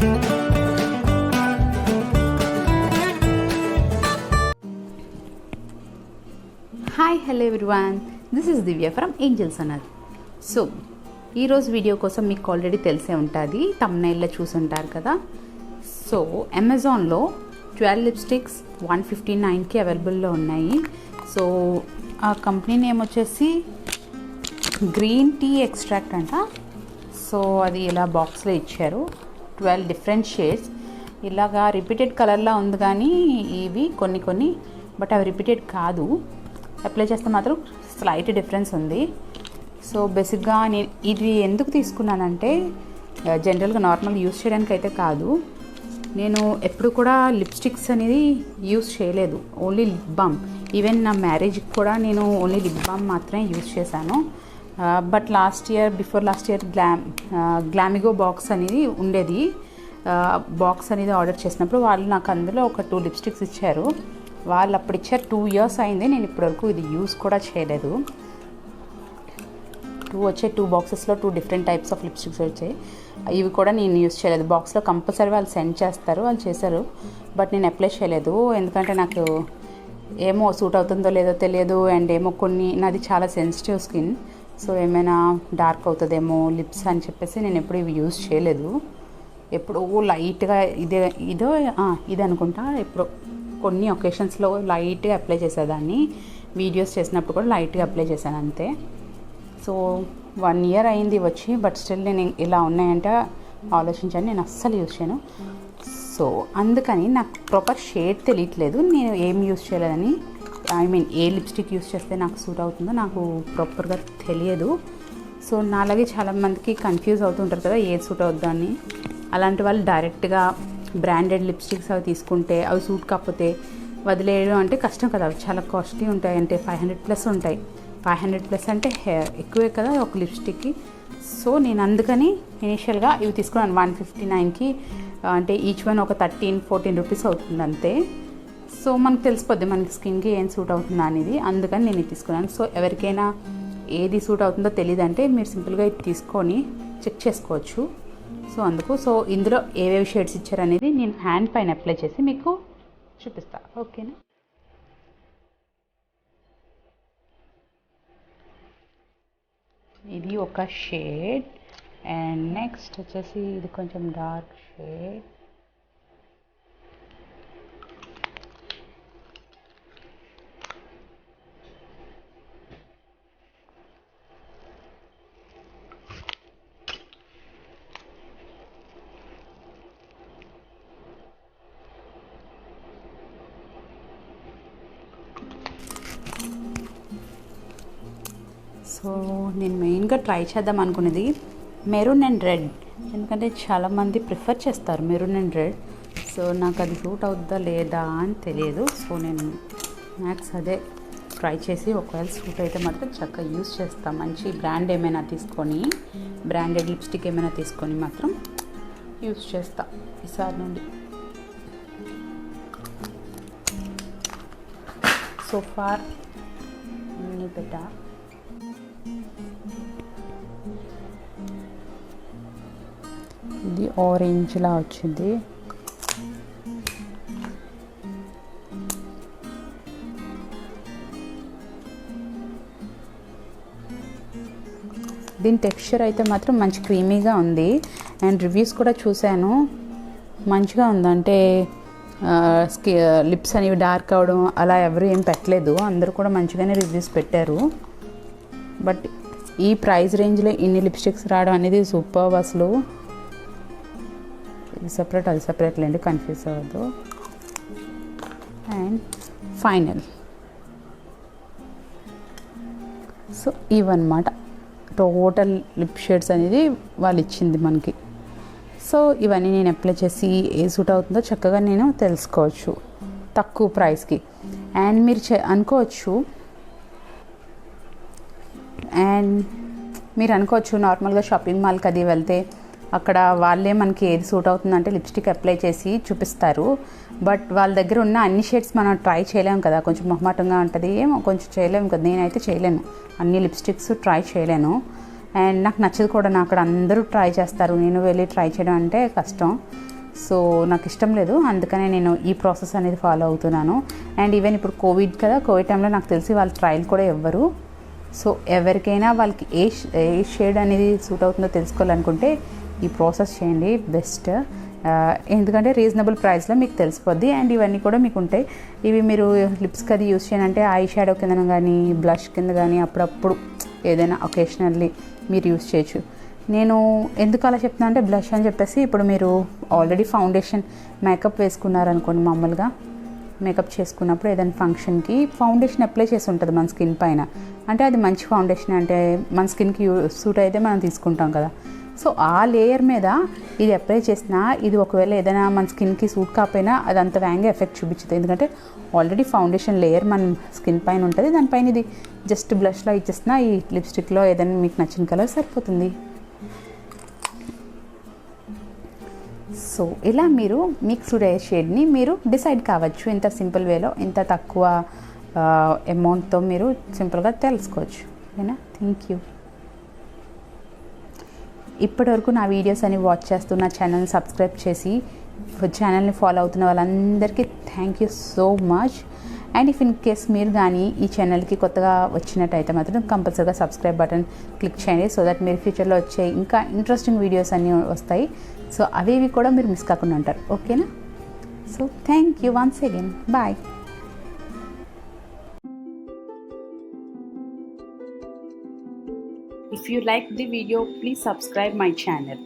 Hi hello everyone, this is Divya from Angels అనర్. So ఈరోజు video కోసం మీకు ఆల్రెడీ తెలిసే ఉంటుంది, థంబ్నెయిల్లో చూసుంటారు కదా. సో అమెజాన్లో 12 లిప్స్టిక్స్ 159కి అవైలబుల్లో ఉన్నాయి. సో ఆ కంపెనీ నేమ్ వచ్చేసి గ్రీన్ టీ ఎక్స్ట్రాక్ట్ అంట. సో అది ఇలా బాక్స్లో ఇచ్చారు, 12 డిఫరెంట్ షేడ్స్. ఇలాగా రిపీటెడ్ కలర్లా ఉంది, కానీ ఇవి కొన్ని బట్ అవి రిపీటెడ్ కాదు. అప్లై చేస్తే మాత్రం స్లైట్ డిఫరెన్స్ ఉంది. సో బేసిక్గా నేను ఇది ఎందుకు తీసుకున్నానంటే, జనరల్గా నార్మల్ యూస్ చేయడానికి అయితే కాదు. నేను ఎప్పుడు కూడా లిప్స్టిక్స్ అనేది యూస్ చేయలేదు, ఓన్లీ లిప్ బామ్. ఈవెన్ నా మ్యారేజ్కి కూడా నేను ఓన్లీ లిప్ బామ్ మాత్రమే యూస్ చేశాను. But before last year Glamigo box అనేది ఉండేది. బాక్స్ అనేది ఆర్డర్ చేసినప్పుడు వాళ్ళు నాకు అందులో ఒక 2 లిప్స్టిక్స్ ఇచ్చారు. వాళ్ళు అప్పుడు ఇచ్చారు. 2 years అయింది, నేను ఇప్పటివరకు ఇది యూస్ కూడా చేయలేదు. 2 బాక్సెస్లో 2 డిఫరెంట్ టైప్స్ ఆఫ్ లిప్స్టిక్స్ వచ్చాయి. ఇవి కూడా నేను యూస్ చేయలేదు. బాక్స్లో కంపల్సరీ వాళ్ళు సెండ్ చేస్తారు, వాళ్ళు చేశారు, బట్ నేను అప్లై చేయలేదు. ఎందుకంటే నాకు ఏమో సూట్ అవుతుందో లేదో తెలియదు. అండ్ ఏమో నాది చాలా సెన్సిటివ్ స్కిన్, సో ఏమైనా డార్క్ అవుతుందేమో లిప్స్ అని చెప్పేసి నేను ఎప్పుడు ఇవి యూస్ చేయలేదు. ఎప్పుడో లైట్గా ఇది అనుకుంటా, ఎప్పుడో కొన్ని ఒకేషన్స్లో లైట్గా అప్లై చేసేదాన్ని. వీడియోస్ చేసినప్పుడు కూడా లైట్గా అప్లై చేశాను అంతే. సో 1 year అయింది వచ్చి, బట్ స్టిల్ నేను ఇలా ఉన్నాయంటే ఆలోచించాను, నేను అస్సలు యూజ్ చేయను. సో అందుకని నాకు ప్రాపర్ షేడ్ తెలియట్లేదు, నేను ఏం యూజ్ చేయలేదని. ఏ లిప్స్టిక్ యూజ్ చేస్తే నాకు సూట్ అవుతుందో నాకు ప్రాపర్గా తెలియదు. సో నాలాగే చాలామందికి కన్ఫ్యూజ్ అవుతుంటారు కదా, ఏది సూట్ అవుద్దో అని. అలాంటి వాళ్ళు డైరెక్ట్గా బ్రాండెడ్ లిప్స్టిక్స్ అవి తీసుకుంటే అవి సూట్ కాకపోతే వదిలేయడం అంటే కష్టం కదా. అవి చాలా కాస్ట్లీ ఉంటాయి, అంటే 500+ ఉంటాయి. 500+ అంటే ఎక్కువే కదా ఒక లిప్స్టిక్కి. సో నేను అందుకని ఇనిషియల్గా ఇవి తీసుకున్నాను 159కి. అంటే ఈచ్ వన్ ఒక 13-14 రూపీస్ అవుతుంది అంతే. సో మనకు తెలిసిపోద్ది మనకి స్కిన్కి ఏం సూట్ అవుతుందా అనేది, అందుకని నేను ఇది తీసుకున్నాను. సో ఎవరికైనా ఏది సూట్ అవుతుందో తెలియదంటే మీరు సింపుల్గా ఇది తీసుకొని చెక్ చేసుకోవచ్చు. సో ఇందులో ఏవేవి షేడ్స్ ఇచ్చారనేది నేను హ్యాండ్ పైన అప్లై చేసి మీకు చూపిస్తాను, ఓకేనా. ఇది ఒక షేడ్, అండ్ నెక్స్ట్ వచ్చేసి ఇది కొంచెం డార్క్ షేడ్. సో నేను మెయిన్గా ట్రై చేద్దాం అనుకునేది మెరూన్ అండ్ రెడ్, ఎందుకంటే చాలామంది ప్రిఫర్ చేస్తారు మెరూన్ అండ్ రెడ్. సో నాకు అది సూట్ అవుద్దా లేదా అని తెలియదు. సో నేను మ్యాక్స్ అదే ట్రై చేసి ఒకవేళ సూట్ అయితే మాత్రం చక్కగా యూస్ చేస్తాను. మంచి బ్రాండ్ ఏమైనా తీసుకొని, బ్రాండెడ్ లిప్స్టిక్ ఏమైనా తీసుకొని మాత్రం యూస్ చేస్తా ఈసారి నుండి. So far better. ఇది ఆరెంజ్లా వచ్చింది. దీని టెక్స్చర్ అయితే మాత్రం మంచి క్రీమీగా ఉంది. అండ్ రివ్యూస్ కూడా చూశాను, మంచిగా ఉంది. అంటే లిప్స్ అనేవి డార్క్ అవడం అలా ఎవరు ఏం పెట్టలేదు, అందరూ కూడా మంచిగానే రివ్యూస్ పెట్టారు. బట్ ఈ ప్రైస్ రేంజ్లో ఇన్ని లిప్స్టిక్స్ రావడం అనేది సూపర్. అసలు ఇది సపరేట్ అది సపరేట్ లేండి, కన్ఫ్యూజ్ అవ్వద్దు. అండ్ ఫైనల్ సో ఇవన్నమాట టోటల్ లిప్ షేడ్స్ అనేది వాళ్ళు ఇచ్చింది మనకి. సో ఇవన్నీ నేను అప్లై చేసి ఏ సూట్ అవుతుందో చక్కగా నేను తెలుసుకోవచ్చు తక్కువ ప్రైస్కి. అండ్ మీరు అనుకోవచ్చు నార్మల్గా షాపింగ్ మాల్కి అది వెళ్తే అక్కడ వాళ్ళే మనకి ఏది సూట్ అవుతుందంటే లిప్స్టిక్ అప్లై చేసి చూపిస్తారు. బట్ వాళ్ళ దగ్గర ఉన్న అన్ని షేడ్స్ మనం ట్రై చేయలేము కదా, కొంచెం మొహమాటంగా ఉంటుంది, ఏమో కొంచెం చేయలేము కదా. నేనైతే చేయలేను, అన్ని లిప్స్టిక్స్ ట్రై చేయలేను. అండ్ నాకు నచ్చదు కూడా. అక్కడ అందరూ ట్రై చేస్తారు, నేను వెళ్ళి ట్రై చేయడం అంటే కష్టం. సో నాకు ఇష్టం లేదు, అందుకనే నేను ఈ ప్రాసెస్ అనేది ఫాలో అవుతున్నాను. అండ్ ఈవెన్ ఇప్పుడు కోవిడ్ కదా, కోవిడ్ టైంలో నాకు తెలిసి వాళ్ళు ట్రయల్ కూడా ఇవ్వరు. సో ఎవరికైనా వాళ్ళకి ఏ షేడ్ అనేది సూట్ అవుతుందో తెలుసుకోవాలనుకుంటే ఈ ప్రాసెస్ చేయండి బెస్ట్. ఎందుకంటే రీజనబుల్ ప్రైస్లో మీకు తెలిసిపోద్ది. అండ్ ఇవన్నీ కూడా మీకు ఉంటాయి. ఇవి మీరు లిప్స్కి అది యూస్ చేయాలంటే ఐ షాడో కింద కానీ బ్లష్ కింద కానీ అప్పుడప్పుడు ఏదైనా ఒకేషనల్లీ మీరు యూస్ చేయొచ్చు. నేను ఎందుకు అలా చెప్తున్నా అంటే బ్లష్ అని చెప్పేసి ఇప్పుడు మీరు ఆల్రెడీ ఫౌండేషన్ మేకప్ వేసుకున్నారనుకోండి, మామూలుగా మేకప్ చేసుకున్నప్పుడు ఏదైనా ఫంక్షన్కి ఫౌండేషన్ అప్లై చేసి ఉంటుంది మన స్కిన్ పైన. అంటే అది మంచి ఫౌండేషన్, అంటే మన స్కిన్కి సూట్ అయితే మనం తీసుకుంటాం కదా. సో ఆ లేయర్ మీద ఇది అప్లై చేసినా ఇది ఒకవేళ ఏదైనా మన స్కిన్కి సూట్ కాకపోయినా అది అంత వేగంగా ఎఫెక్ట్ చూపించదు. ఎందుకంటే ఆల్రెడీ ఫౌండేషన్ లేయర్ మన స్కిన్ పైన ఉంటుంది. దానిపైన ఇది జస్ట్ బ్లష్లో ఇచ్చేసినా ఈ లిప్స్టిక్లో ఏదైనా మీకు నచ్చిన కలర్ సరిపోతుంది. సో ఇలా మీరు మీకు సూట్ అయ్యే షేడ్ని మీరు డిసైడ్ కావచ్చు. ఇంత సింపుల్ వేలో, ఇంత తక్కువ అమౌంట్తో మీరు సింపుల్గా తెలుసుకోవచ్చు. ఓకేనా? Thank you. ఇప్పటివరకు నా వీడియోస్ అని వాచ్ చేస్తూ నా ఛానల్ని సబ్స్క్రైబ్ చేసి ఛానల్ని ఫాలో అవుతున్న వాళ్ళందరికీ thank you so much. And if in case మీరు కానీ ఈ ఛానల్కి కొత్తగా వచ్చినట్టయితే మాత్రం కంపల్సరీగా సబ్స్క్రైబ్ బటన్ క్లిక్ చేయండి. సో దట్ మీరు ఫ్యూచర్లో వచ్చే ఇంకా ఇంట్రెస్టింగ్ వీడియోస్ అన్నీ వస్తాయి. సో అవి కూడా మీరు మిస్ కాకుండా ఉంటారు. ఓకేనా? So thank you once again. Bye. If you like the video, please subscribe my channel.